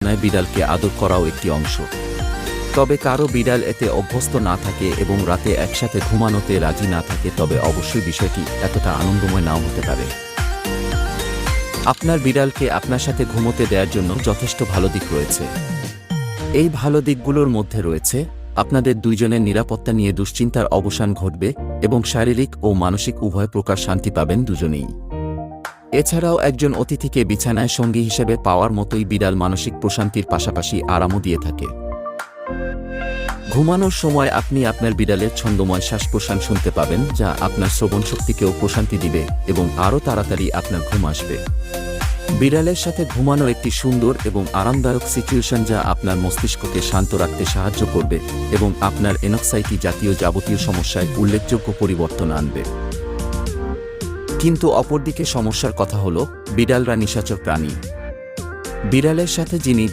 আপনার বিড়ালকে আদর করাও একটি অংশ। তবে কারো বিড়াল এতে অভ্যস্ত না থাকে এবং রাতে একসাথে ঘুমানোতে রাজি না থাকে, তবে অবশ্যই বিষয়টি এতটা আনন্দময় নাও হতে পারে। আপনার বিড়ালকে আপনার সাথে ঘুমোতে দেওয়ার জন্য যথেষ্ট ভালো দিক রয়েছে। এই ভালো দিকগুলোর মধ্যে রয়েছে আপনাদের দুইজনের নিরাপত্তা নিয়ে দুশ্চিন্তার অবসান ঘটবে এবং শারীরিক ও মানসিক উভয় প্রকার শান্তি পাবেন দুজনেই। এছাড়াও একজন অতিথিকে বিছানায় সঙ্গী হিসেবে পাওয়ার মতোই বিড়াল মানসিক প্রশান্তির পাশাপাশি আরামও দিয়ে থাকে। ঘুমানোর সময় আপনি আপনার বিড়ালের ছন্দময় শ্বাস প্রশ্বাস শুনতে পাবেন, যা আপনার শ্রবণ শক্তিকেও প্রশান্তি দিবে এবং আরও তাড়াতাড়ি আপনার ঘুম আসবে। বিড়ালের সাথে ঘুমানো একটি সুন্দর এবং আরামদায়ক সিচুয়েশন, যা আপনার মস্তিষ্ককে শান্ত রাখতে সাহায্য করবে এবং আপনার এনক্সাইটি জাতীয় যাবতীয় সমস্যায় উল্লেখযোগ্য পরিবর্তন আনবে। কিন্তু অপরদিকে সমস্যার কথা হলো, বিড়ালরা নিশাচর প্রাণী। বিড়ালের সাথে যিনি